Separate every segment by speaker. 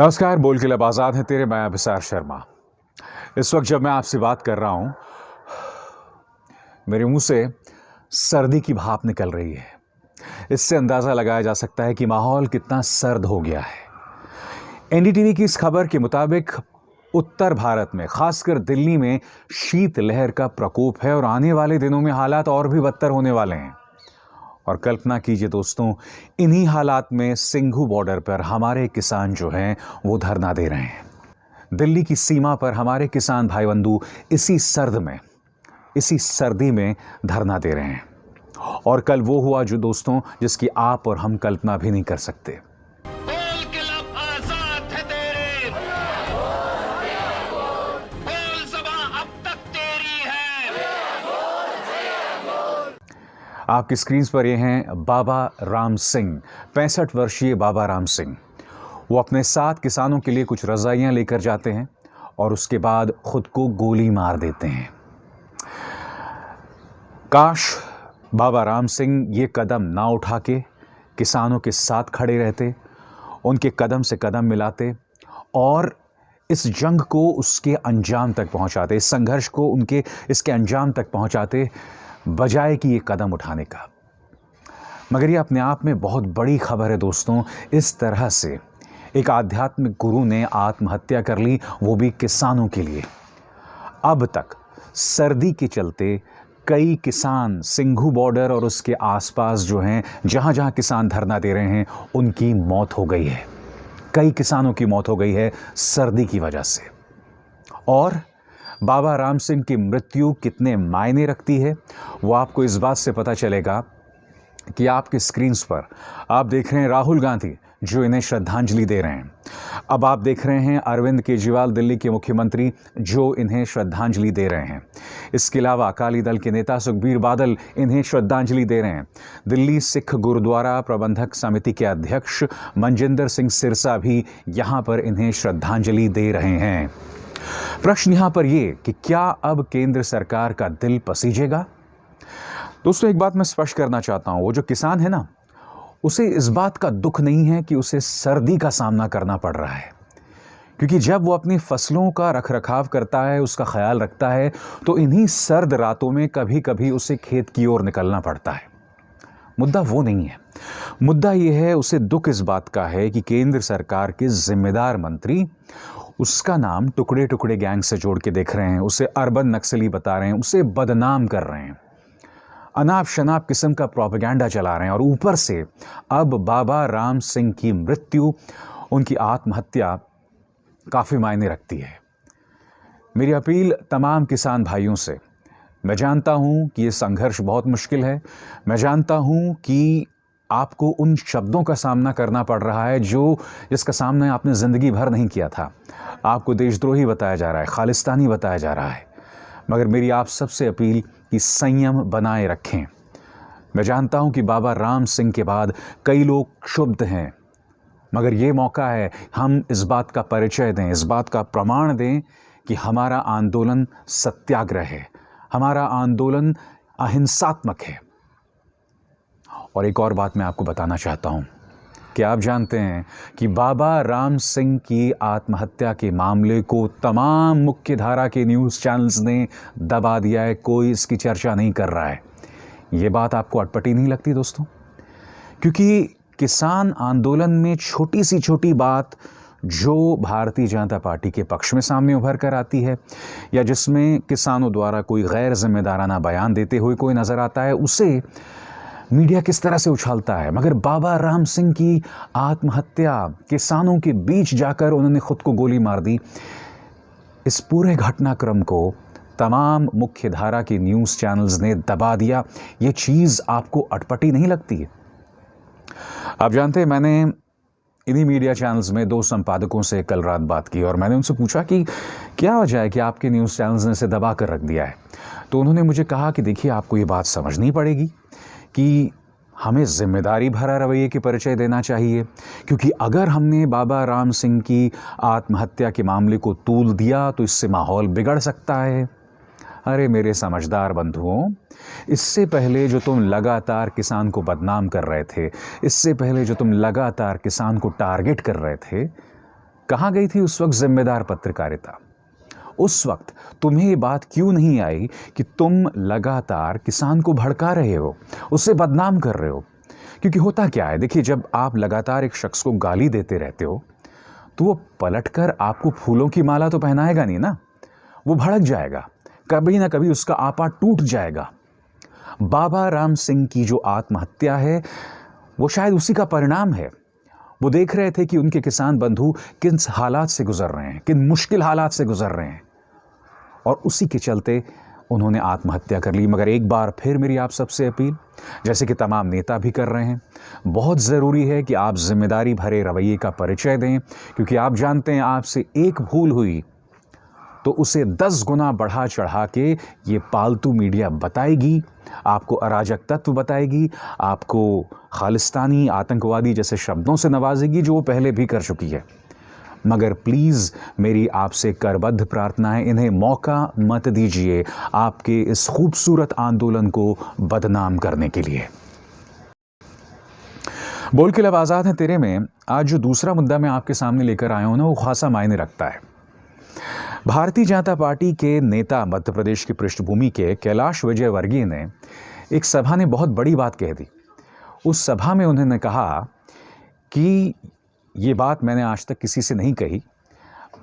Speaker 1: नमस्कार। बोल के लब आज़ाद है तेरे, मैं अभिसार शर्मा। इस वक्त जब मैं आपसे बात कर रहा हूं, मेरे मुंह से सर्दी की भाप निकल रही है। इससे अंदाज़ा लगाया जा सकता है कि माहौल कितना सर्द हो गया है। एनडीटीवी की इस खबर के मुताबिक उत्तर भारत में, खासकर दिल्ली में शीत लहर का प्रकोप है और आने वाले दिनों में हालात और भी बदतर होने वाले हैं। और कल्पना कीजिए दोस्तों, इन्हीं हालात में सिंघू बॉर्डर पर हमारे किसान जो हैं वो धरना दे रहे हैं। दिल्ली की सीमा पर हमारे किसान भाई बंधु इसी सर्दी में धरना दे रहे हैं। और कल वो हुआ जो दोस्तों जिसकी आप और हम कल्पना भी नहीं कर सकते।
Speaker 2: बोल के लब आजाद है तेरे, बोल ज़बां अब तक तेरी है।
Speaker 1: आपकी स्क्रीन पर ये हैं बाबा राम सिंह, 65 वर्षीय बाबा राम सिंह। वो अपने साथ किसानों के लिए कुछ रजाइयां लेकर जाते हैं और उसके बाद खुद को गोली मार देते हैं। काश बाबा राम सिंह ये कदम ना उठा के किसानों के साथ खड़े रहते, उनके कदम से कदम मिलाते और इस जंग को उसके अंजाम तक पहुंचाते, इस संघर्ष को इसके अंजाम तक पहुंचाते, बजाय कि ये कदम उठाने का। मगर ये अपने आप में बहुत बड़ी खबर है दोस्तों। इस तरह से एक आध्यात्मिक गुरु ने आत्महत्या कर ली, वो भी किसानों के लिए। अब तक सर्दी के चलते कई किसान सिंघू बॉर्डर और उसके आसपास जो हैं, जहां जहां किसान धरना दे रहे हैं, उनकी मौत हो गई है। कई किसानों की मौत हो गई है सर्दी की वजह से। और बाबा राम सिंह की मृत्यु कितने मायने रखती है वो आपको इस बात से पता चलेगा कि आपके स्क्रीन्स पर आप देख रहे हैं राहुल गांधी जो इन्हें श्रद्धांजलि दे रहे हैं। अब आप देख रहे हैं अरविंद केजरीवाल, दिल्ली के मुख्यमंत्री, जो इन्हें श्रद्धांजलि दे रहे हैं। इसके अलावा अकाली दल के नेता सुखबीर बादल इन्हें श्रद्धांजलि दे रहे हैं। दिल्ली सिख गुरुद्वारा प्रबंधक समिति के अध्यक्ष मनजिंदर सिंह सिरसा भी यहां पर इन्हें श्रद्धांजलि दे रहे हैं। प्रश्न यहां पर यह कि क्या अब केंद्र सरकार का दिल पसीजेगा? दोस्तों, एक बात मैं स्पष्ट करना चाहता हूं, वो जो किसान है ना, उसे इस बात का दुख नहीं है कि उसे सर्दी का सामना करना पड़ रहा है, क्योंकि जब वो अपनी फसलों का रखरखाव करता है, उसका ख्याल रखता है, तो इन्हीं सर्द रातों में कभी कभी उसे खेत की ओर निकलना पड़ता है। मुद्दा वो नहीं है। मुद्दा ये है, उसे दुख इस बात का है कि केंद्र सरकार के जिम्मेदार मंत्री उसका नाम टुकड़े टुकड़े गैंग से जोड़ के देख रहे हैं, उसे अर्बन नक्सली बता रहे हैं, उसे बदनाम कर रहे हैं, अनाप शनाप किस्म का प्रोपेगेंडा चला रहे हैं। और ऊपर से अब बाबा राम सिंह की मृत्यु, उनकी आत्महत्या काफ़ी मायने रखती है। मेरी अपील तमाम किसान भाइयों से, मैं जानता हूं कि ये संघर्ष बहुत मुश्किल है, मैं जानता हूं कि आपको उन शब्दों का सामना करना पड़ रहा है जिसका सामना आपने ज़िंदगी भर नहीं किया था। आपको देशद्रोही बताया जा रहा है, खालिस्तानी बताया जा रहा है। मगर मेरी आप सबसे अपील कि संयम बनाए रखें। मैं जानता हूं कि बाबा राम सिंह के बाद कई लोग क्षुब्ध हैं, मगर ये मौका है हम इस बात का परिचय दें, इस बात का प्रमाण दें कि हमारा आंदोलन सत्याग्रह है, हमारा आंदोलन अहिंसात्मक है। और एक और बात मैं आपको बताना चाहता हूं कि आप जानते हैं कि बाबा राम सिंह की आत्महत्या के मामले को तमाम मुख्य धारा के न्यूज़ चैनल्स ने दबा दिया है। कोई इसकी चर्चा नहीं कर रहा है। ये बात आपको अटपटी नहीं लगती दोस्तों? क्योंकि किसान आंदोलन में छोटी सी छोटी बात जो भारतीय जनता पार्टी के पक्ष में सामने उभर कर आती है, या जिसमें किसानों द्वारा कोई गैर जिम्मेदाराना बयान देते हुए कोई नज़र आता है, उसे मीडिया किस तरह से उछालता है। मगर बाबा राम सिंह की आत्महत्या, किसानों के बीच जाकर उन्होंने खुद को गोली मार दी, इस पूरे घटनाक्रम को तमाम मुख्य धारा के न्यूज़ चैनल्स ने दबा दिया। ये चीज़ आपको अटपटी नहीं लगती है? आप जानते हैं, मैंने इन्हीं मीडिया चैनल्स में 2 संपादकों से कल रात बात की और मैंने उनसे पूछा कि क्या वजह है कि आपके न्यूज़ चैनल्स ने इसे दबा कर रख दिया है। तो उन्होंने मुझे कहा कि देखिए, आपको ये बात समझनी पड़ेगी कि हमें जिम्मेदारी भरा रवैये के परिचय देना चाहिए, क्योंकि अगर हमने बाबा राम सिंह की आत्महत्या के मामले को तूल दिया तो इससे माहौल बिगड़ सकता है। अरे मेरे समझदार बंधुओं, इससे पहले जो तुम लगातार किसान को बदनाम कर रहे थे, इससे पहले जो तुम लगातार किसान को टारगेट कर रहे थे, कहाँ गई थी उस वक्त जिम्मेदार पत्रकारिता? उस वक्त तुम्हें ये बात क्यों नहीं आई कि तुम लगातार किसान को भड़का रहे हो, उसे बदनाम कर रहे हो? क्योंकि होता क्या है, देखिए, जब आप लगातार एक शख्स को गाली देते रहते हो तो वो पलटकर आपको फूलों की माला तो पहनाएगा नहीं ना, वो भड़क जाएगा, कभी ना कभी उसका आपा टूट जाएगा। बाबा राम सिंह की जो आत्महत्या है वो शायद उसी का परिणाम है। वो देख रहे थे कि उनके किसान बंधु किन हालात से गुजर रहे हैं, किन मुश्किल हालात से गुजर रहे हैं, और उसी के चलते उन्होंने आत्महत्या कर ली। मगर एक बार फिर मेरी आप सबसे अपील, जैसे कि तमाम नेता भी कर रहे हैं, बहुत ज़रूरी है कि आप जिम्मेदारी भरे रवैये का परिचय दें, क्योंकि आप जानते हैं आपसे एक भूल हुई तो उसे 10 गुना बढ़ा चढ़ा के ये पालतू मीडिया बताएगी, आपको अराजक तत्व बताएगी, आपको खालिस्तानी, आतंकवादी जैसे शब्दों से नवाजेगी, जो वो पहले भी कर चुकी है। मगर प्लीज़ मेरी आपसे करबद्ध प्रार्थना है, इन्हें मौका मत दीजिए आपके इस खूबसूरत आंदोलन को बदनाम करने के लिए। बोल के लब आज़ाद है तेरे में आज जो दूसरा मुद्दा मैं आपके सामने लेकर आया हूं ना, वो खासा मायने रखता है। भारतीय जनता पार्टी के नेता, मध्य प्रदेश की पृष्ठभूमि के कैलाश विजयवर्गीय ने एक सभा में बहुत बड़ी बात कह दी। उस सभा में उन्होंने कहा कि ये बात मैंने आज तक किसी से नहीं कही,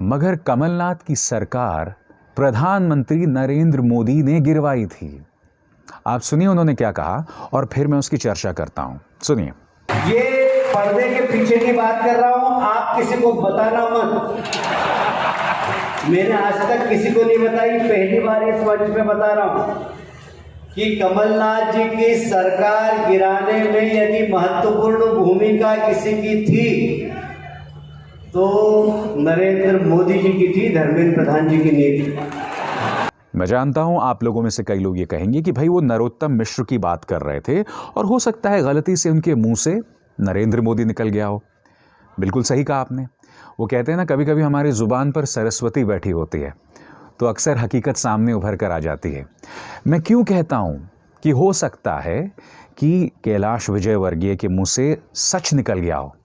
Speaker 1: मगर कमलनाथ की सरकार प्रधानमंत्री नरेंद्र मोदी ने गिरवाई थी। आप सुनिए उन्होंने क्या कहा और फिर मैं उसकी चर्चा करता हूं। सुनिए।
Speaker 3: ये पर्दे के पीछे की बात कर रहा हूं, आप किसी को बताना मत। मैंने आज तक किसी को नहीं बताई, पहली बार इस मंच पे बता रहा हूं कि कमलनाथ जी की सरकार गिराने में यदि महत्वपूर्ण भूमिका किसी की थी तो नरेंद्र मोदी जी की थी, धर्मेंद्र प्रधान जी की नहीं थी।
Speaker 1: मैं जानता हूं आप लोगों में से कई लोग ये कहेंगे कि भाई वो नरोत्तम मिश्र की बात कर रहे थे और हो सकता है गलती से उनके मुंह से नरेंद्र मोदी निकल गया हो। बिल्कुल सही कहा आपने। वो कहते हैं ना, कभी कभी हमारी जुबान पर सरस्वती बैठी होती है तो अक्सर हकीकत सामने उभर कर आ जाती है। मैं क्यों कहता हूं कि हो सकता है कि कैलाश विजयवर्गीय के मुंह से सच निकल गया हो,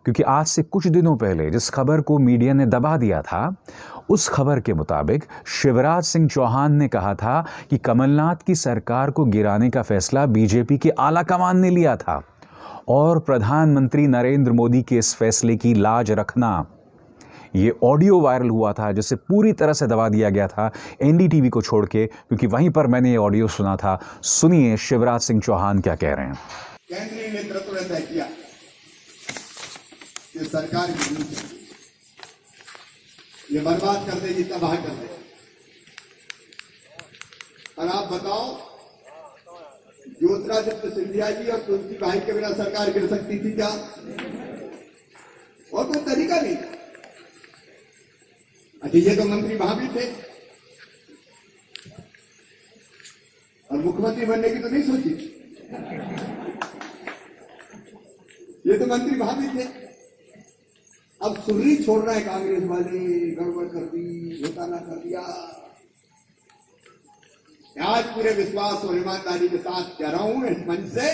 Speaker 1: क्योंकि आज से कुछ दिनों पहले जिस खबर को मीडिया ने दबा दिया था, उस खबर के मुताबिक शिवराज सिंह चौहान ने कहा था कि कमलनाथ की सरकार को गिराने का फैसला बीजेपी के आला कमान ने लिया था और प्रधानमंत्री नरेंद्र मोदी के इस फैसले की लाज रखना। ये ऑडियो वायरल हुआ था जिसे पूरी तरह से दबा दिया गया था एनडीटीवी को छोड़ के, क्योंकि वहीं पर मैंने ये ऑडियो सुना था। सुनिए शिवराज सिंह चौहान क्या कह रहे हैं।
Speaker 4: केंद्रीय नेतृत्व ने तय किया कि सरकार ये बर्बाद कर देगी, तबाह कर देगी। और आप बताओ, ज्योतिरादित्य सिंधिया जी और तुलसी भाई के बिना सरकार गिर सकती थी क्या? और कोई तरीका नहीं। अच्छा, ये तो मंत्री वहां भी थे और मुख्यमंत्री बनने की तो नहीं सोची। ये तो मंत्री वहां भी थे। अब सुर्री छोड़ रहा है कांग्रेस वाले, गड़बड़ कर दी, घोटाला कर दिया। आज पूरे विश्वास और ईमानदारी के साथ कह रहा हूं इस मंच से,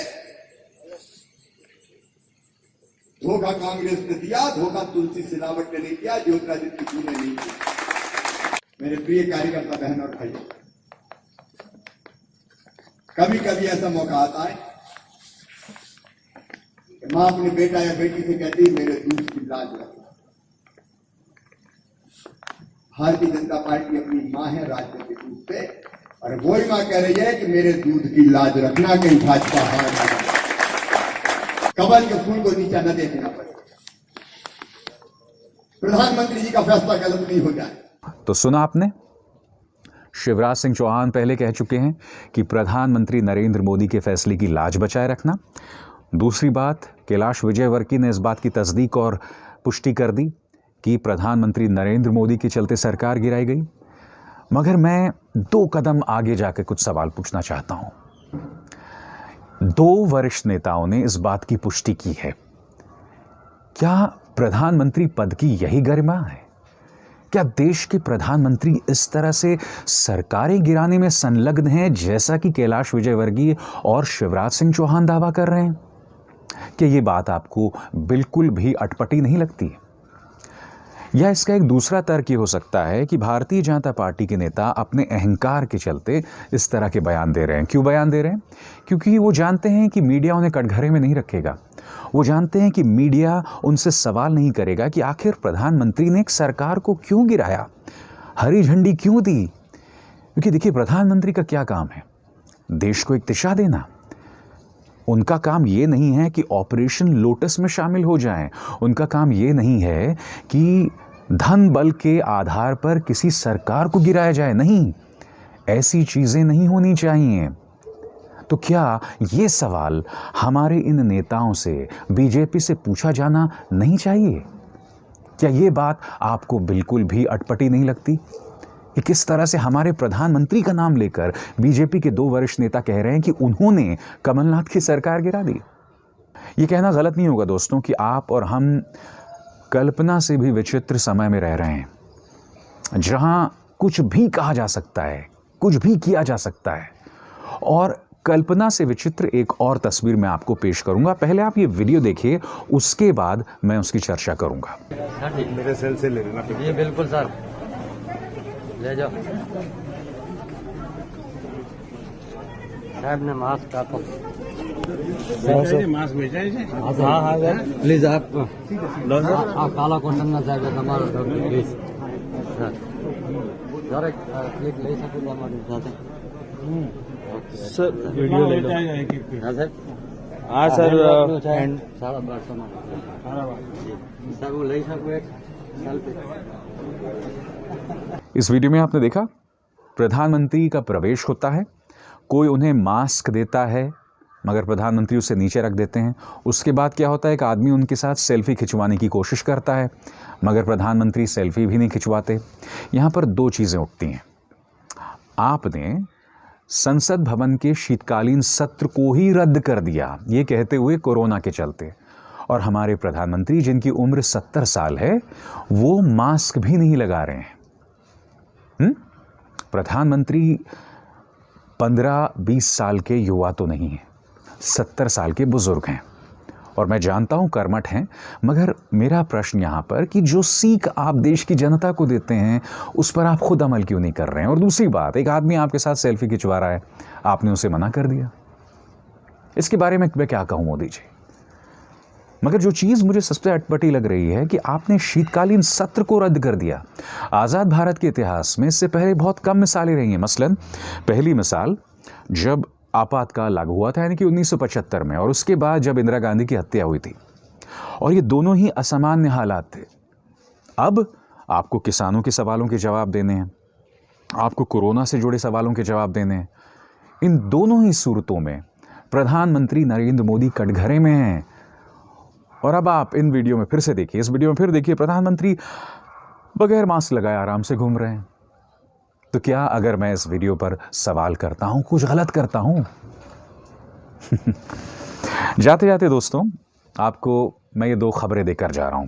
Speaker 4: धोखा कांग्रेस ने दिया, धोखा तुलसी सिलावट ने नहीं किया, ज्योतिरादित्य सिंधिया ने नहीं किया। मेरे प्रिय कार्यकर्ता बहन और भाइयों, कभी कभी ऐसा मौका आता है कि मां अपने बेटा या बेटी से कहती है मेरे दूध की लाज रखना। भारतीय जनता पार्टी अपनी मां है राज्य के दूध पे, और वही मां कह रही है कि मेरे दूध की लाज रखना, कहीं भाजपा हार ना जाए, कमल के फूल को नीचा न देखना पड़े, प्रधानमंत्री जी का फैसला गलत नहीं हो जाए।
Speaker 1: तो सुना आपने, शिवराज सिंह चौहान पहले कह चुके हैं कि प्रधानमंत्री नरेंद्र मोदी के फैसले की लाज बचाए रखना। दूसरी बात, कैलाश विजयवर्गीय ने इस बात की तस्दीक और पुष्टि कर दी कि प्रधानमंत्री नरेंद्र मोदी के चलते सरकार गिराई गई। मगर मैं 2 कदम आगे जाकर कुछ सवाल पूछना चाहता हूं। 2 वरिष्ठ नेताओं ने इस बात की पुष्टि की है। क्या प्रधानमंत्री पद की यही गरिमा है? क्या देश के प्रधानमंत्री इस तरह से सरकारें गिराने में संलग्न हैं जैसा कि कैलाश विजयवर्गीय और शिवराज सिंह चौहान दावा कर रहे हैं? क्या ये बात आपको बिल्कुल भी अटपटी नहीं लगती? या इसका एक दूसरा तर्क ये हो सकता है कि भारतीय जनता पार्टी के नेता अपने अहंकार के चलते इस तरह के बयान दे रहे हैं। क्यों बयान दे रहे हैं? क्योंकि वो जानते हैं कि मीडिया उन्हें कटघरे में नहीं रखेगा। वो जानते हैं कि मीडिया उनसे सवाल नहीं करेगा कि आखिर प्रधानमंत्री ने एक सरकार को क्यों गिराया, हरी झंडी क्यों दी। क्योंकि देखिए, प्रधानमंत्री का क्या काम है? देश को एक दिशा देना। उनका काम ये नहीं है कि ऑपरेशन लोटस में शामिल हो जाएं। उनका काम ये नहीं है कि धन बल के आधार पर किसी सरकार को गिराया जाए। नहीं, ऐसी चीजें नहीं होनी चाहिए। तो क्या ये सवाल हमारे इन नेताओं से, बीजेपी से पूछा जाना नहीं चाहिए? क्या ये बात आपको बिल्कुल भी अटपटी नहीं लगती कि किस तरह से हमारे प्रधानमंत्री का नाम लेकर बीजेपी के 2 वरिष्ठ नेता कह रहे हैं कि उन्होंने कमलनाथ की सरकार गिरा दी? ये कहना गलत नहीं होगा दोस्तों कि आप और हम कल्पना से भी विचित्र समय में रह रहे हैं, जहां कुछ भी कहा जा सकता है, कुछ भी किया जा सकता है। और कल्पना से विचित्र एक और तस्वीर मैं आपको पेश करूंगा। पहले आप ये वीडियो देखिए, उसके बाद मैं उसकी चर्चा करूंगा।
Speaker 5: मेरे सेल से ले लेना।
Speaker 6: जी बिल्कुल सर, ले जाओ। साहब ने मास्क आपको
Speaker 5: मास्क भेजा है।
Speaker 6: हाँ हाँ प्लीज आप काला कोटन ना साहब તમારો પ્લીઝ સર એક ક્લિક લઈ શકો તો અમારી સાથે
Speaker 5: सर वीडियो ले लो।
Speaker 6: हाँ सर,
Speaker 5: हाँ सर।
Speaker 6: 1250 માં સર હું લઈ શકું એક સેલ્ફी?
Speaker 1: इस वीडियो में आपने देखा, प्रधानमंत्री का प्रवेश होता है, कोई उन्हें मास्क देता है मगर प्रधानमंत्री उसे नीचे रख देते हैं। उसके बाद क्या होता है, एक आदमी उनके साथ सेल्फी खिंचवाने की कोशिश करता है मगर प्रधानमंत्री सेल्फी भी नहीं खिंचवाते। यहाँ पर 2 चीज़ें उठती हैं। आपने संसद भवन के शीतकालीन सत्र को ही रद्द कर दिया, ये कहते हुए कोरोना के चलते, और हमारे प्रधानमंत्री जिनकी उम्र 70 साल है वो मास्क भी नहीं लगा रहे हैं। प्रधानमंत्री 15-20 साल के युवा तो नहीं है, 70 साल के बुजुर्ग हैं, और मैं जानता हूं कर्मठ हैं। मगर मेरा प्रश्न यहां पर कि जो सीख आप देश की जनता को देते हैं उस पर आप खुद अमल क्यों नहीं कर रहे हैं? और दूसरी बात, एक आदमी आपके साथ सेल्फी खिंचवा रहा है, आपने उसे मना कर दिया। इसके बारे में मैं क्या कहूं मोदी जी? मगर जो चीज मुझे सबसे अटपटी लग रही है कि आपने शीतकालीन सत्र को रद्द कर दिया। आजाद भारत के इतिहास में इससे पहले बहुत कम मिसालें रही हैं। मसलन पहली मिसाल जब आपातकाल लागू हुआ था, यानी कि 1975 में, और उसके बाद जब इंदिरा गांधी की हत्या हुई थी, और ये दोनों ही असामान्य हालात थे। अब आपको किसानों के सवालों के जवाब देने हैं, आपको कोरोना से जुड़े सवालों के जवाब देने हैं। इन दोनों ही सूरतों में प्रधानमंत्री नरेंद्र मोदी कटघरे में हैं। और अब आप इन वीडियो में फिर से देखिए, इस वीडियो में फिर देखिए, प्रधानमंत्री बगैर मास्क लगाए आराम से घूम रहे हैं। तो क्या अगर मैं इस वीडियो पर सवाल करता हूं, कुछ गलत करता हूं? जाते जाते दोस्तों, आपको मैं ये 2 खबरें देकर जा रहा हूं।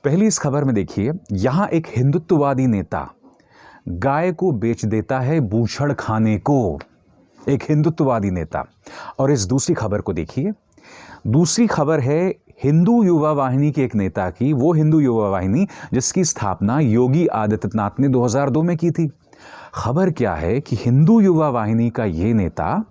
Speaker 1: पहली इस खबर में देखिए, यहां एक हिंदुत्ववादी नेता गाय को बेच देता है बूछड़ खाने को, एक हिंदुत्ववादी नेता। और इस दूसरी खबर को देखिए, दूसरी खबर है हिंदू युवा वाहिनी के एक नेता की, वो हिंदू युवा वाहिनी जिसकी स्थापना योगी आदित्यनाथ ने 2002 में की थी। खबर क्या है कि हिंदू युवा वाहिनी का ये नेता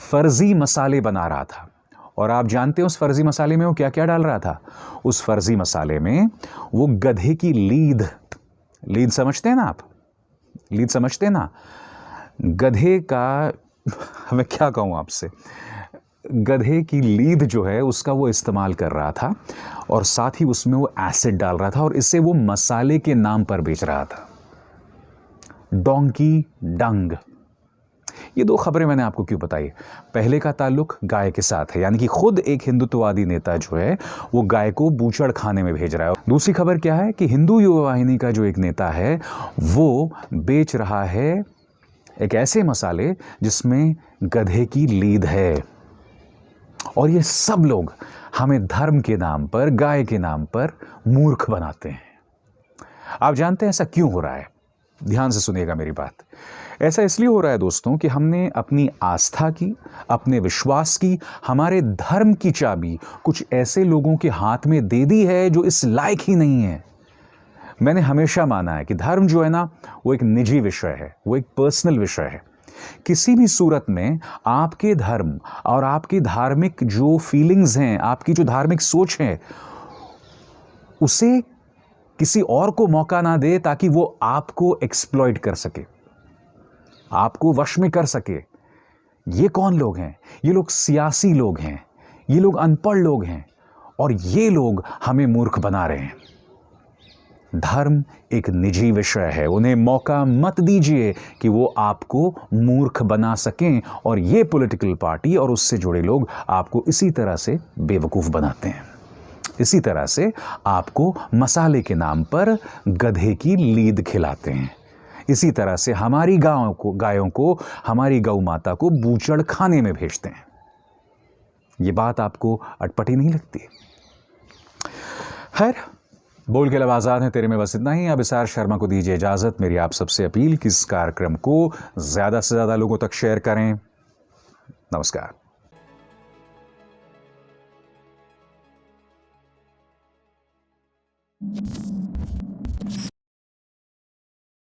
Speaker 1: फर्जी मसाले बना रहा था। और आप जानते हैं उस फर्जी मसाले में वो क्या क्या डाल रहा था? उस फर्जी मसाले में वो गधे की लीद समझते हैं ना आप? लीद समझते हैं ना? गधे का मैं क्या कहूँ आपसे, गधे की लीद जो है उसका वो इस्तेमाल कर रहा था, और साथ ही उसमें वो एसिड डाल रहा था, और इसे वो मसाले के नाम पर बेच रहा था। डोंकी डंग। ये 2 खबरें मैंने आपको क्यों बताई? पहले का ताल्लुक गाय के साथ है, यानी कि खुद एक हिंदुत्ववादी नेता जो है वो गाय को बूचड़ खाने में भेज रहा है। दूसरी खबर क्या है कि हिंदू युवा वाहिनी का जो एक नेता है वो बेच रहा है एक ऐसे मसाले जिसमें गधे की लीद है। और ये सब लोग हमें धर्म के नाम पर, गाय के नाम पर मूर्ख बनाते हैं। आप जानते हैं ऐसा क्यों हो रहा है? ध्यान से सुनिएगा मेरी बात। ऐसा इसलिए हो रहा है दोस्तों कि हमने अपनी आस्था की, अपने विश्वास की, हमारे धर्म की चाबी कुछ ऐसे लोगों के हाथ में दे दी है जो इस लायक ही नहीं है। मैंने हमेशा माना है कि धर्म जो है ना, वो एक निजी विषय है, वो एक पर्सनल विषय है। किसी भी सूरत में आपके धर्म और आपकी धार्मिक जो फीलिंग्स हैं, आपकी जो धार्मिक सोच है, उसे किसी और को मौका ना दे ताकि वो आपको एक्सप्लॉइट कर सके, आपको वश में कर सके। ये कौन लोग हैं? ये लोग सियासी लोग हैं, ये लोग अनपढ़ लोग हैं, और ये लोग हमें मूर्ख बना रहे हैं। धर्म एक निजी विषय है, उन्हें मौका मत दीजिए कि वो आपको मूर्ख बना सकें, और ये पॉलिटिकल पार्टी और उससे जुड़े लोग आपको इसी तरह से बेवकूफ़ बनाते हैं। इसी तरह से आपको मसाले के नाम पर गधे की लीद खिलाते हैं। इसी तरह से हमारी गायों को हमारी गौ माता को बूचड़ खाने में भेजते हैं। ये बात आपको अटपटी नहीं लगती? खैर, बोल के लब आज़ाद हैं तेरे में बस इतना ही। अब इसार शर्मा को दीजिए इजाज़त। मेरी आप सबसे अपील कि इस कार्यक्रम को ज़्यादा से ज़्यादा लोगों तक शेयर करें। नमस्कार।